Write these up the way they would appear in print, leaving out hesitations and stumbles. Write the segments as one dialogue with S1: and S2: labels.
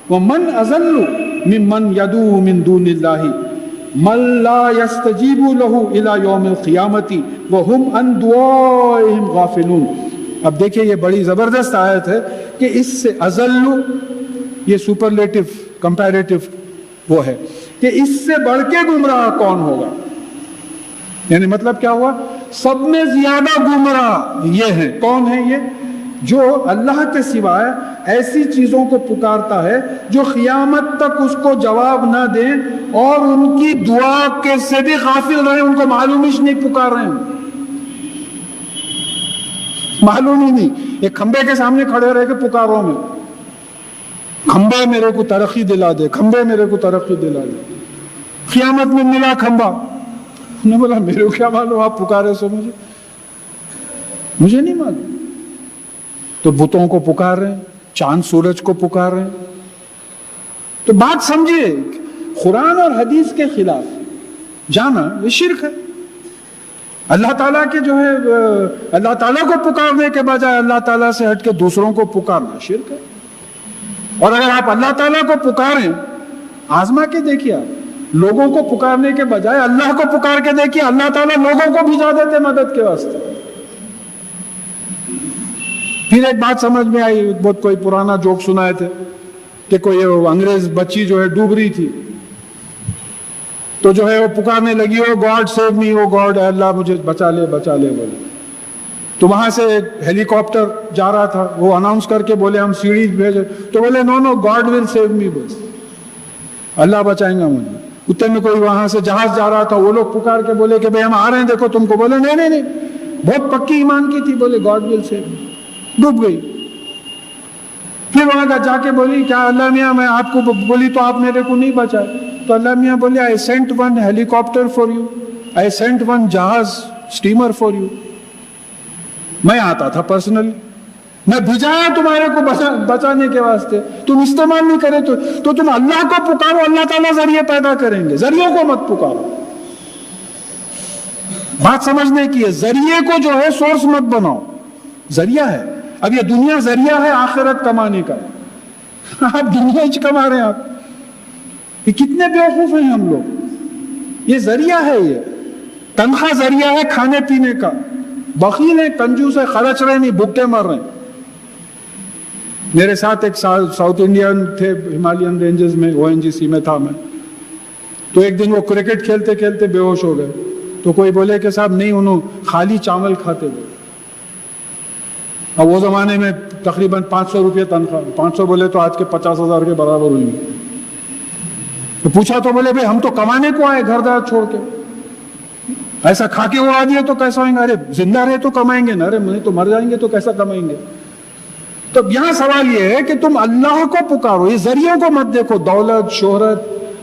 S1: ومن اضل ممن يدعو من دون الله من لا يستجيب له الى يوم القيامة وهم عن دعائهم غافلون. اب دیکھیں یہ بڑی زبردست آیت ہے کہ اس سے اضل یہ سپرلیٹو کمپیریٹو وہ ہے کہ اس سے بڑھ کے گمراہ کون ہوگا. یعنی مطلب کیا ہوا؟ سب میں زیادہ گمراہ یہ ہیں. کون ہیں یہ؟ جو اللہ کے سوائے ایسی چیزوں کو پکارتا ہے جو قیامت تک اس کو جواب نہ دیں اور ان کی دعا کے سے بھی غافل رہے، ان کو معلوم ہی نہیں پکار رہے ہیں، معلوم ہی نہیں. ایک کھمبے کے سامنے کھڑے رہ کے پکاروں میں، کھمبا میرے کو ترقی دلا دے، کھمبے میرے کو ترقی دلا دے. قیامت میں ملا کھمبا، نے بولا میرے کو کیا معلوم آپ پکارے سو، مجھے نہیں معلوم. تو بتوں کو پکار رہے ہیں، چاند سورج کو پکار رہے ہیں. تو بات سمجھیے، قرآن اور حدیث کے خلاف جانا یہ شرک ہے. اللہ تعالیٰ کے جو ہے اللہ تعالیٰ کو پکارنے کے بجائے اللہ تعالیٰ سے ہٹ کے دوسروں کو پکارنا شرک ہے. اور اگر آپ اللہ تعالیٰ کو پکاریں، آزما کے دیکھیے، آپ لوگوں کو پکارنے کے بجائے اللہ کو پکار کے دیکھیے، اللہ تعالیٰ لوگوں کو بھیجا دیتے مدد کے واسطے. پھر ایک بات سمجھ میں آئی، بہت کوئی پرانا جوک سنائے تھے کہ کوئی انگریز بچی جو ہے ڈوب رہی تھی، تو جو ہے وہ پکارنے لگی، او گاڈ سیو می، او گاڈ، اے اللہ مجھے بچا لے بچا لے بولے. تو وہاں سے ایک ہیلی کاپٹر جا رہا تھا، وہ اناؤنس کر کے بولے ہم سیڑھی بھیجے، تو بولے نو نو گاڈ ول سیو می، بس اللہ بچائیں گا مجھے. اتنے میں کوئی وہاں سے جہاز جا رہا تھا، وہ لوگ پکار کے بولے کہ بھئی ہم آ رہے ہیں دیکھو تم کو، بولے نہیں نہیں نہیں، بہت پکی ایمان کی تھی، بولے گاڈ ول سیو می، ڈوب گئی. پھر وہاں کا جا کے بولی کیا اللہ میاں میں آپ کو بولی تو آپ میرے کو نہیں بچائے. تو اللہ میاں بولے I sent one helicopter for you, I sent one جہاز اسٹیمر for you. میں آتا تھا پرسنلی، میں بھجایا تمہارے کو بچانے کے واسطے، تم استعمال نہیں کرے تو تم اللہ کو پکارو، اللہ تعالیٰ ذریعے پیدا کریں گے، ذریعوں کو مت پکارو. بات سمجھنے کی ہے، ذریعے کو جو ہے سورس مت بناؤ. ذریعہ ہے، اب یہ دنیا ذریعہ ہے آخرت کمانے کا. آپ دنیا ہی کما رہے ہیں. آپ یہ کتنے بیوقوف ہیں ہم لوگ. یہ ذریعہ ہے، یہ تنخواہ ذریعہ ہے کھانے پینے کا. بخیل ہے، کنجوس ہے، خرچ رہے نہیں، بھوکے مر رہے ہیں. میرے ساتھ ایک ساؤتھ انڈین تھے، ہمالین رینجز میں ONGC میں تھا میں. تو ایک دن وہ کرکٹ کھیلتے کھیلتے بے ہوش ہو گئے. تو کوئی بولے کہ صاحب نہیں، انہوں خالی چاول کھاتے ہوئے. اب وہ زمانے میں تقریباً 500 روپے تنخواہ، 500 بولے تو آج کے 50,000 کے برابر ہوئی. تو پوچھا تو بولے بھئی ہم تو کمانے کو آئے گھر دار چھوڑ کے، ایسا کھا کے اڑا دیے تو کیسا ہوئیں گے؟ ارے زندہ رہے تو کمائیں گے نا، ارے نہیں تو مر جائیں گے تو کیسا کمائیں گے؟ تو یہاں سوال یہ ہے کہ تم اللہ کو پکارو، یہ ذریعوں کو مت دیکھو، دولت شہرت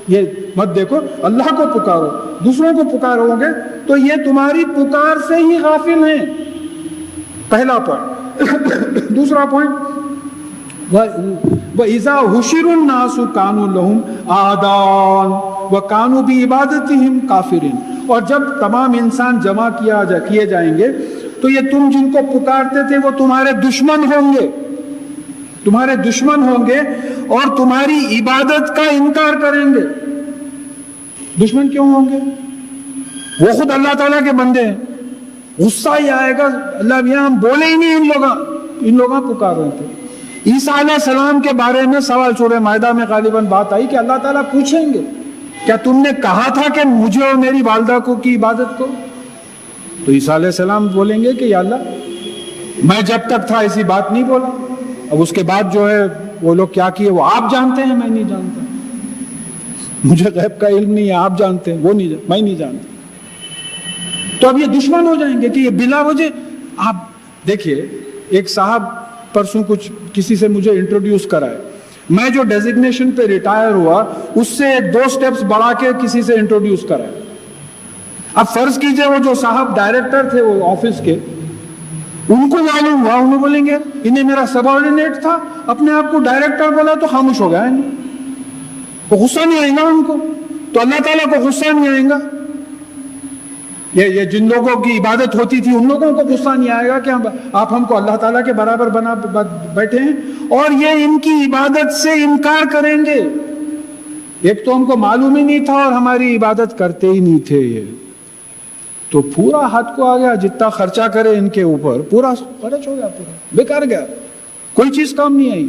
S1: یہ مت دیکھو، اللہ کو پکارو. دوسروں کو پکارو گے تو یہ تمہاری پکار سے ہی غافل ہیں. پہلا پوائنٹ. دوسرا پوائنٹ، وَإِذَا حُشِرُ النَّاسُ كَانُوا لَهُمْ أَعْدَاءً وَكَانُوا بِعِبَادَتِهِمْ كَافِرِينَ. اور جب تمام انسان جمع کیے جائیں گے تو یہ تم جن کو پکارتے تھے وہ تمہارے دشمن ہوں گے، تمہارے دشمن ہوں گے اور تمہاری عبادت کا انکار کریں گے. دشمن کیوں ہوں گے؟ وہ خود اللہ تعالیٰ کے بندے ہیں. غصہ ہی آئے گا، اللہ میاں ہم بولے ہی نہیں، ان لوگوں پکار رہے تھے. عیسیٰ علیہ السلام کے بارے میں سوال سورہ مائدہ میں غالباً بات آئی کہ اللہ تعالیٰ پوچھیں گے کیا تم نے کہا تھا کہ مجھے اور میری والدہ کو کی عبادت کو؟ تو عیسیٰ علیہ السلام بولیں گے کہ یا اللہ میں جب تک تھا ایسی بات نہیں بولا، اب اس کے بعد جو ہے وہ لوگ کیا کیے وہ آپ جانتے ہیں، میں نہیں جانتا، مجھے غیب کا علم نہیں ہے، آپ جانتے ہیں، وہ نہیں، میں نہیں جانتا. تو اب یہ دشمن ہو جائیں گے کہ یہ بلا وجہ. آپ دیکھیے، ایک صاحب پرسوں کچھ کسی سے مجھے انٹروڈیوس کرائے، میں جو ڈیزگنیشن پہ ریٹائر ہوا اس سے 2 سٹیپس بڑھا کے کسی سے انٹروڈیوس کرائے. اب فرض کیجئے وہ جو صاحب ڈائریکٹر تھے وہ آفس کے، ان کو معلوم ہوا، انہوں بولیں گے انہیں میرا سبارڈینیٹ تھا، اپنے آپ کو ڈائریکٹر بولا تو خاموش ہو گیا. وہ غصہ نہیں آئے گا ان کو، تو اللہ تعالیٰ کو غصہ نہیں آئے گا. یہ جن لوگوں کی عبادت ہوتی تھی ان لوگوں کو غصہ نہیں آئے گا کہ آپ ہم کو اللہ تعالیٰ کے برابر بنا بیٹھے ہیں اور یہ ان کی عبادت سے انکار کریں گے. ایک تو ہم کو معلوم ہی نہیں تھا اور ہماری عبادت کرتے ہی نہیں تھے. یہ تو پورا ہاتھ کو آ گیا, جتنا خرچہ کرے ان کے اوپر پورا خرچ ہو گیا, پورا بیکار گیا, کوئی چیز کام نہیں آئی.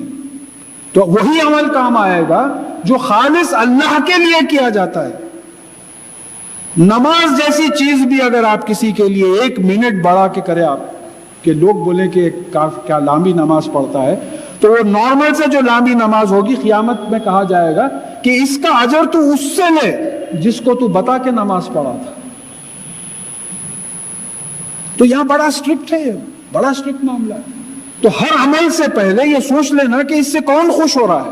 S1: تو وہی عمل کام آئے گا جو خالص اللہ کے لیے کیا جاتا ہے. نماز جیسی چیز بھی اگر آپ کسی کے لیے 1 منٹ بڑھا کے کرے, آپ کہ لوگ بولیں کہ کیا لمبی نماز پڑھتا ہے, تو وہ نارمل سے جو لمبی نماز ہوگی قیامت میں کہا جائے گا کہ اس کا اجر تو اس سے لے جس کو تو بتا کے نماز پڑھا تھا. تو یہاں بڑا اسٹرکٹ ہے, بڑا اسٹرکٹ معاملہ ہے. تو ہر عمل سے پہلے یہ سوچ لینا کہ اس سے کون خوش ہو رہا ہے.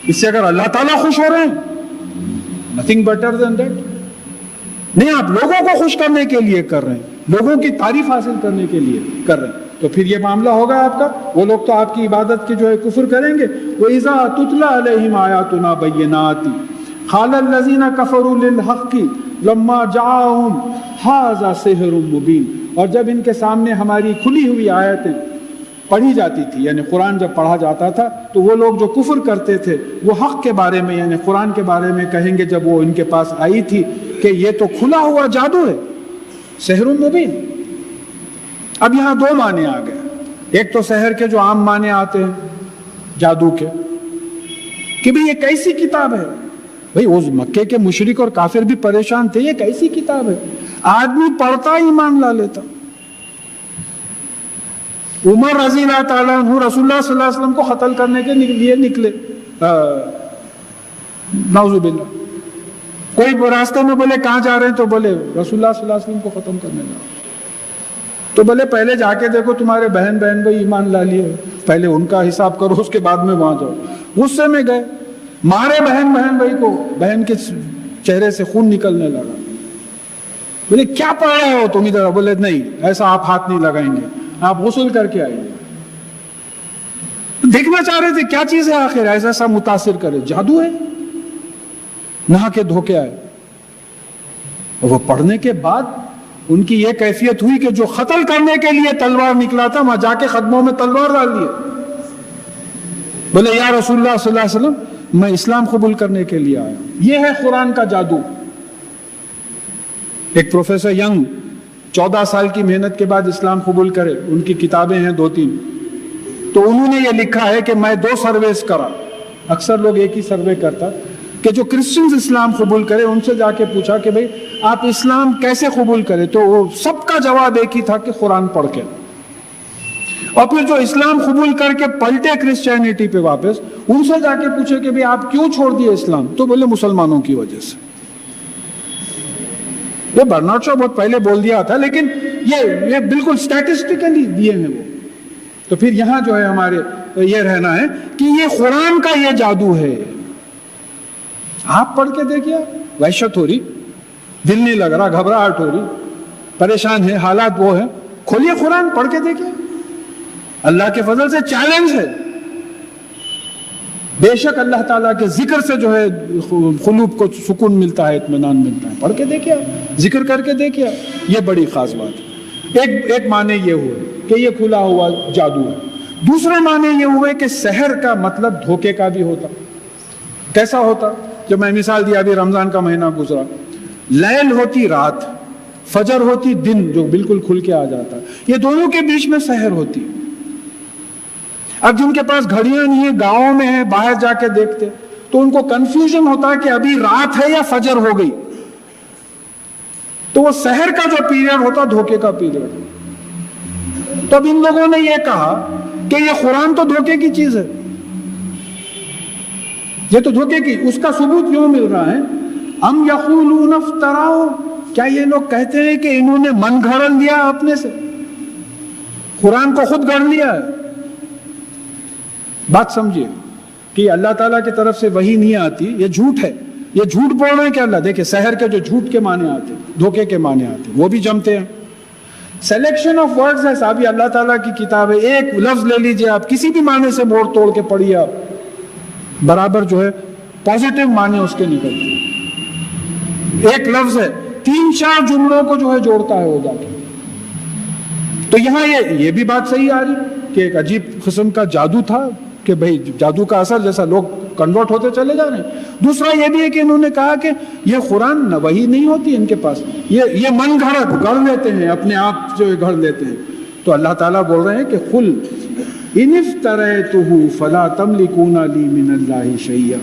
S1: اس سے اگر اللہ تعالیٰ خوش ہو رہے ہیں, nothing better than that. نہیں, آپ لوگوں کو خوش کرنے کے لیے کر رہے ہیں, لوگوں کی تعریف حاصل کرنے کے لیے کر رہے ہیں, تو پھر یہ معاملہ ہوگا آپ کا. وہ لوگ تو آپ کی عبادت کے جو ہے کفر کریں گے. وَإِذَا تُتْلَى عَلَيْهِمْ آيَاتُنَا بَيِّنَاتٍ قَالَ الَّذِينَ كَفَرُوا لِلْحَقِّ لَمَّا جَاءَهُمْ هَٰذَا سِحْرٌ مُّبِينٌ. اور جب ان کے سامنے ہماری کھلی ہوئی آیتیں پڑھی جاتی تھی, یعنی قرآن جب پڑھا جاتا تھا, تو وہ لوگ جو کفر کرتے تھے وہ حق کے بارے میں یعنی قرآن کے بارے میں کہیں گے جب وہ ان کے پاس آئی تھی کہ یہ تو کھلا ہوا جادو ہے, سحر مبین. اب یہاں 2 معنی آ گئے. ایک تو سحر کے جو عام معنی آتے ہیں جادو کے, کہ بھئی یہ کیسی کتاب ہے. بھئی اس مکے کے مشرک اور کافر بھی پریشان تھے, یہ کیسی کتاب ہے, آدمی پڑھتا ایمان لا لیتا. عمر رضی اللہ تعالیٰ عنہ رسول اللہ صلی اللہ علیہ وسلم کو قتل کرنے کے لیے نکلے, نعوذ باللہ. کوئی راستے میں بولے کہاں جا رہے ہیں, تو بولے رسول اللہ صلی اللہ علیہ وسلم کو ختم کرنے لگا. تو بولے پہلے جا کے دیکھو تمہارے بہن بھائی ایمان لا لیے, پہلے ان کا حساب کرو, اس کے بعد میں وہاں جاؤ. غصے میں گئے, مارے بہن بھائی کو, بہن کے چہرے سے خون نکلنے لگا. بولے کیا پڑھ رہے ہو تم ادھر؟ بولے نہیں ایسا آپ ہاتھ نہیں لگائیں گے, آپ غسل کر کے آئیے. دیکھنا چاہ رہے تھے کیا چیز ہے آخر ایسا متاثر کرے. جادو ہے, نہا کے دھو کے آئے. وہ پڑھنے کے بعد ان کی یہ کیفیت ہوئی کہ جو قتل کرنے کے لیے تلوار نکلا تھا وہاں جا کے قدموں میں تلوار ڈال دیے. بولے یا رسول اللہ صلی اللہ علیہ وسلم میں اسلام قبول کرنے کے لیے آیا. یہ ہے قرآن کا جادو. ایک پروفیسر ینگ 14 سال کی محنت کے بعد اسلام قبول کرے, ان کی کتابیں ہیں 2-3, تو انہوں نے یہ لکھا ہے کہ میں 2 سرویز کرا. اکثر لوگ ایک ہی سروے کرتا کہ جو کرسچنز اسلام قبول کرے ان سے جا کے پوچھا کہ بھئی آپ اسلام کیسے قبول کرے, تو وہ سب کا جواب ایک ہی تھا کہ قرآن پڑھ کے. اور پھر جو اسلام قبول کر کے پلٹے کرسچینٹی پہ واپس, ان سے جا کے پوچھے کہ بھئی آپ کیوں چھوڑ دیے اسلام, تو بولے مسلمانوں کی وجہ سے. یہ برنارڈ شاہ بہت پہلے بول دیا تھا, لیکن یہ بالکل سٹیٹسٹیکلی دیے ہیں وہ. تو پھر یہاں جو ہے ہمارے یہ رہنا ہے کہ یہ قرآن کا یہ جادو ہے. آپ پڑھ کے دیکھیے, وحشت ہو رہی, دل نہیں لگ رہا, گھبراہٹ ہو رہی, پریشان ہے, حالات وہ ہیں, کھولیے قرآن پڑھ کے دیکھیے. اللہ کے فضل سے چیلنج ہے. بے شک اللہ تعالیٰ کے ذکر سے جو ہے قلوب کو سکون ملتا ہے, اطمینان ملتا ہے. پڑھ کے دیکھیے, ذکر کر کے دیکھیے, یہ بڑی خاص بات ہے. ایک معنی یہ ہوئے کہ یہ کھلا ہوا جادو ہے. دوسرا معنی یہ ہوئے کہ سحر کا مطلب دھوکے کا بھی ہوتا. کیسا ہوتا؟ جو میں مثال دیا, ابھی رمضان کا مہینہ گزرا, لیل ہوتی رات, فجر ہوتی دن جو بالکل کھل کے آ جاتا, یہ دونوں کے بیچ میں سحر ہوتی. اب جن کے پاس گھڑیاں نہیں ہیں, گاؤں میں ہیں, باہر جا کے دیکھتے, تو ان کو کنفیوژن ہوتا ہے کہ ابھی رات ہے یا فجر ہو گئی. تو وہ سحر کا جو پیریڈ ہوتا دھوکے کا پیریڈ. تو اب ان لوگوں نے یہ کہا کہ یہ قرآن تو دھوکے کی چیز ہے, یہ تو دھوکے کی, اس کا ثبوت یوں مل رہا ہے. ام یقولون افتراؤ, کیا یہ لوگ کہتے ہیں کہ انہوں نے من گھڑ لیا اپنے سے, قرآن کو خود گھڑ لیا ہے. بات سمجھیے کہ اللہ تعالیٰ کی طرف سے وحی نہیں آتی, یہ جھوٹ ہے. یہ جھوٹ بول رہے ہیں کہ اللہ, دیکھیں سحر کے جو جھوٹ کے معنی آتے, دھوکے کے معنی آتے, وہ بھی جمتے ہیں. سلیکشن آف ورڈز ہے صاحب, اللہ تعالیٰ کی کتاب ہے, ایک لفظ لے لیجئے آپ, کسی بھی معنی سے موڑ توڑ کے پڑھیے آپ, برابر جو ہے پازیٹیو معنی اس کے نکلتے. ایک لفظ ہے 3-4 جملوں کو جو ہے جوڑتا ہے وہ جا کے. تو یہاں یہ بھی بات صحیح آ رہی کہ ایک عجیب قسم کا جادو تھا کہ بھئی جادو کا اثر جیسا لوگ کنورٹ ہوتے چلے جا رہے ہیں. دوسرا یہ بھی ہے کہ انہوں نے کہا کہ یہ قرآن وحی نہیں ہوتی ان کے پاس, یہ من گھڑت گڑھ لیتے ہیں, اپنے آپ جو گھڑ لیتے ہیں. تو اللہ تعالیٰ بول رہے ہیں کہ قل ان افتریتہ فلا تملکون لی من اللہ شیئا.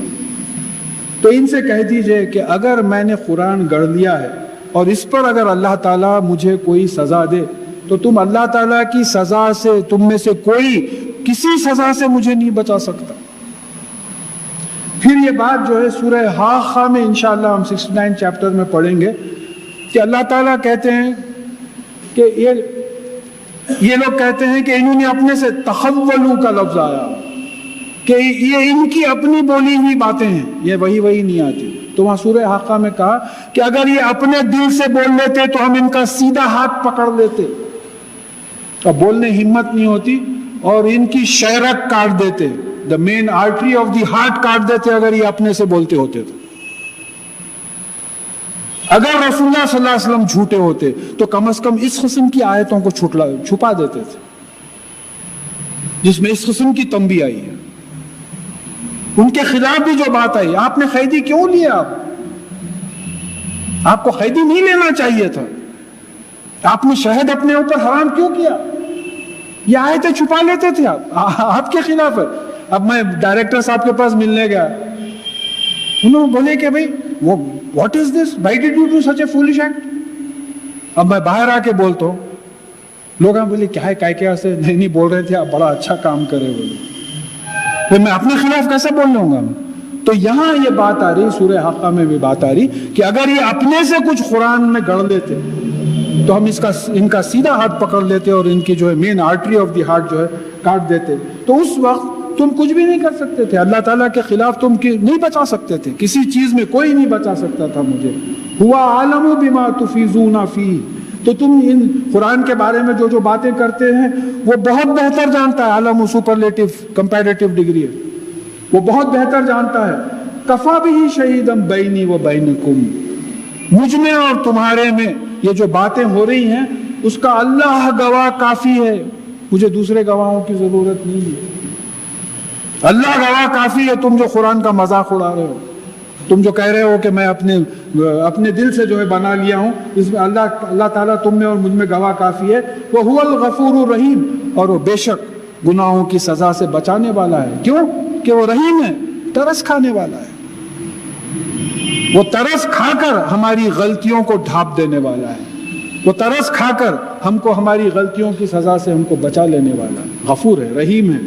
S1: تو ان سے کہہ دیجئے کہ اگر میں نے قرآن گڑھ لیا ہے اور اس پر اگر اللہ تعالیٰ مجھے کوئی سزا دے تو تم اللہ تعالیٰ کی سزا سے, تم میں سے کوئی کسی سزا سے مجھے نہیں بچا سکتا. پھر یہ بات جو ہے سورہ حاقہ میں انشاءاللہ ہم 69 چیپٹر میں پڑھیں گے کہ اللہ تعالیٰ کہتے ہیں کہ یہ لوگ کہتے ہیں کہ انہوں نے اپنے سے تخولوا کا لفظ آیا کہ یہ ان کی اپنی بولی ہوئی باتیں ہیں, یہ وہی نہیں آتی. تو وہاں سورہ حاقہ میں کہا کہ اگر یہ اپنے دل سے بول لیتے تو ہم ان کا سیدھا ہاتھ پکڑ لیتے, اب بولنے ہمت نہیں ہوتی, اور ان کی شہرت کاٹ دیتے, دا مین آرٹری آف دی ہارٹ کاٹ دیتے اگر یہ اپنے سے بولتے ہوتے. تو اگر رسول اللہ صلی اللہ علیہ وسلم جھوٹے ہوتے تو کم از کم اس قسم کی آیتوں کو چھپا دیتے تھے جس میں اس قسم کی تنبیہ آئی ہے. ان کے خلاف بھی جو بات آئی, آپ نے قیدی کیوں لیا؟ آپ کو قیدی نہیں لینا چاہیے تھا. آپ نے شہد اپنے اوپر حرام کیوں کیا؟ یہ آیتیں چھپا لیتے تھے آپ کے خلاف ہے. اب میں ڈائریکٹر صاحب کے پاس ملنے گیا, انہوں نے بولے کہ بھئی what is this? Why did you do such a foolish act? اب میں باہر آ کے بولتا ہوں, لوگ بولے کیا ہے, کیا سے نہیں بول رہے تھے, آپ بڑا اچھا کام کرے بولے, پھر میں اپنے خلاف کیسے بول لوں گا؟ تو یہاں یہ بات آ رہی, سورہ حاقہ میں بھی بات آ رہی کہ اگر یہ اپنے سے کچھ قرآن میں گڑھ لیتے تو ہم ان کا سیدھا ہاتھ پکڑ لیتے اور ان کی جو ہے مین آرٹری آف دی ہارٹ جو ہے کاٹ دیتے. تو اس وقت تم کچھ بھی نہیں کر سکتے تھے, اللہ تعالیٰ کے خلاف تم نہیں بچا سکتے تھے, کسی چیز میں کوئی نہیں بچا سکتا تھا مجھے. ہوا عالم بما تفیضون فیہ, تو تم ان قرآن کے بارے میں جو باتیں کرتے ہیں وہ بہت بہتر جانتا ہے. عالم سپرلیٹو کمپیریٹیو ڈگری ہے, وہ بہت بہتر جانتا ہے. کفا بہ شہیدا بینی و بینکم, مجھ میں اور تمہارے میں یہ جو باتیں ہو رہی ہیں اس کا اللہ گواہ کافی ہے, مجھے دوسرے گواہوں کی ضرورت نہیں ہے. اللہ گواہ کافی ہے. تم جو قرآن کا مذاق اڑا رہے ہو, تم جو کہہ رہے ہو کہ میں اپنے دل سے جو ہے بنا لیا ہوں, اس میں اللہ تعالیٰ تم میں اور مجھ میں گواہ کافی ہے. وَهُوَ الْغَفُورُ الرَّحِيمُ, اور وہ بے شک گناہوں کی سزا سے بچانے والا ہے. کیوں کہ وہ رحیم ہے, ترس کھانے والا ہے. وہ ترس کھا کر ہماری غلطیوں کو ڈھانپ دینے والا ہے, وہ ترس کھا کر ہم کو ہماری غلطیوں کی سزا سے ہم کو بچا لینے والا ہے. غفور ہے, رحیم ہے.